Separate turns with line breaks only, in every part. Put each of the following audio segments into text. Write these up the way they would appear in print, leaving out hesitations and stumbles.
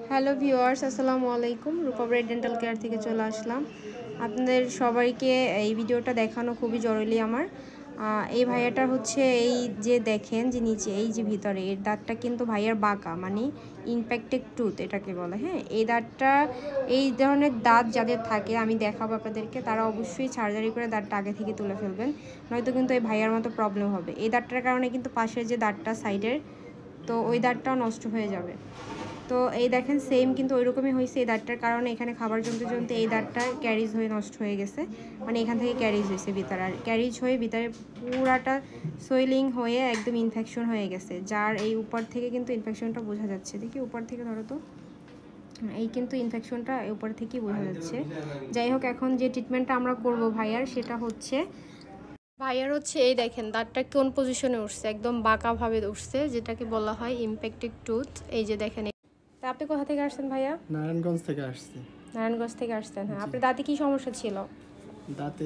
Hello viewers, আসসালামু আলাইকুম। রূপা bright dental care থেকে চলে আসলাম। আপনাদের সবাইকে এই ভিডিওটা দেখানো খুবই জরুরি আমার। এই ভাইয়াটার হচ্ছে এই যে দেখেন যে নিচে এই যে ভিতরে এর দাঁতটা কিন্তু ভাইয়ার বাঁকা, মানে ইমপ্যাক্টেড টুথ এটাকে বলে। হ্যাঁ, এই দাঁতটা, এই ধরনের দাঁত যাদের থাকে আমি দেখাবো আপনাদেরকে, তারা অবশ্যই সার্জারি করে দাঁতটা আগে থেকে তুলে ফেলবেন, নয়তো কিন্তু এই ভাইয়ার মতো প্রবলেম হবে। এই দাঁতটার কারণে কিন্তু পাশের যে দাঁতটা সাইডের, তো ওই দাঁতটাও নষ্ট হয়ে যাবে। তো এই দেখেন সেম কিন্তু ওইরকমই হয়েছে। এই দাঁতটার কারণে এখানে খাবার জমতে জমতে এই দাঁতটা ক্যারিজ হয়ে নষ্ট হয়ে গেছে, মানে এখান থেকে ক্যারিজ হয়েছে ভিতরে, আর ক্যারিজ হয়ে ভিতরে পুরাটা সোয়েলিং হয়ে একদম ইনফেকশন হয়ে গেছে, যার এই উপর থেকে কিন্তু ইনফেকশনটা বোঝা যাচ্ছে। দেখি উপর থেকে ধরো তো, এই কিন্তু ইনফেকশনটা উপর থেকেই বোঝা যাচ্ছে। যাই হোক, এখন যে ট্রিটমেন্টটা আমরা করব ভাইয়ার, সেটা হচ্ছে এই দেখেন দাঁতটা কোন পজিশনে উঠছে, একদম বাঁকাভাবে উঠছে, যেটাকে বলা হয় ইমপ্যাক্টেড টুথ। এই যে দেখেন। তা আপনি কোথা থেকে আসছেন ভাইয়া?
নারায়ণগঞ্জ থেকে আসছি।
নারায়ণগঞ্জ থেকে আসছেন? হ্যাঁ। আপনার দাঁতে কি সমস্যা ছিল?
দাঁতে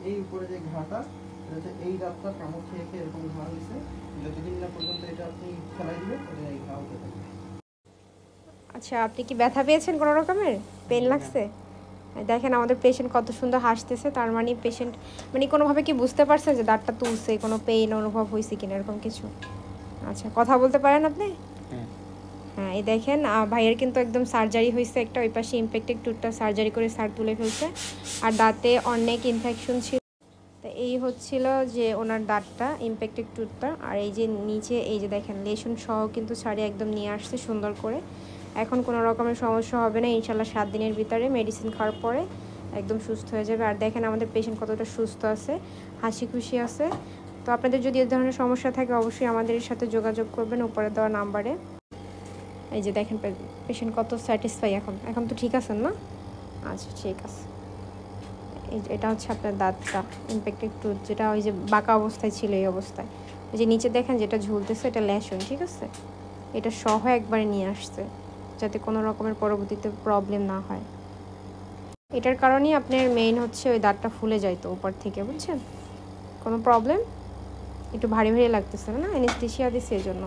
এই উপরে যে ঘাটা, এটা এই দাঁতটা কামড় খেয়ে খেয়ে এরকম ঘা হয়েছে। যতদিন না পর্যন্ত এটা আপনি ফেলাই দিবেন, এই ঘা হতে থাকবে।
আচ্ছা, আপনি কি ব্যথা পেয়েছেন কোনো রকমের? পেন লাগছে? দেখেন আমাদের পেশেন্ট কত সুন্দর হাসতেছে, তার মানে পেশেন্ট মানে কোনোভাবে কি বুঝতে পারছেন যে দাঁতটা তুলছে, কোনো পেইন অনুভব হয়েছে কিনা এরকম কিছু? আচ্ছা, কথা বলতে পারেন আপনি? হ্যাঁ, এই দেখেন ভাইয়ের কিন্তু একদম সার্জারি হয়েছে একটা, ওই পাশে ইমপ্যাক্টেড টুথটা সার্জারি করে স্যার তুলে ফেলছে, আর দাঁতে অনেক ইনফেকশন ছিল। তো এই হচ্ছিল যে ওনার দাঁতটা, ইমপ্যাক্টেড টুথটা। আর এই যে নিচে এই যে দেখেন লেশন সহ কিন্তু সারি একদম নিয়ে আসছে সুন্দর করে। এখন কোনো রকমের সমস্যা হবে না ইনশাল্লাহ। 7 দিনের ভিতরে মেডিসিন খাওয়ার পরে একদম সুস্থ হয়ে যাবে। আর দেখেন আমাদের পেশেন্ট কতটা সুস্থ আছে, হাসি খুশি আছে। তো আপনাদের যদি এই ধরনের সমস্যা থাকে অবশ্যই আমাদের সাথে যোগাযোগ করবেন উপরে দেওয়া নাম্বারে। এই যে দেখেন পেশেন্ট কত স্যাটিসফাই। এখন তো ঠিক আছেন না? আচ্ছা, ঠিক আছে। এটা হচ্ছে আপনার দাঁতটা, ইমপ্যাক্টেড টুথ, যেটা ওই যে বাঁকা অবস্থায় ছিল এই অবস্থায়। ওই যে নিচে দেখেন যেটা ঝুলতেছে, এটা লেশন, ঠিক আছে? এটা সহ একবারে নিয়ে আসছে, যাতে কোনো রকমের পরবর্তীতে প্রবলেম না হয়। এটার কারণেই আপনার মেইন হচ্ছে ওই দাঁতটা ফুলে যাইতো উপর থেকে, বুঝছেন? কোনো প্রবলেম? একটু ভারী ভারী লাগতেছে না? অ্যানেস্থেশিয়া দিচ্ছে এই জন্য।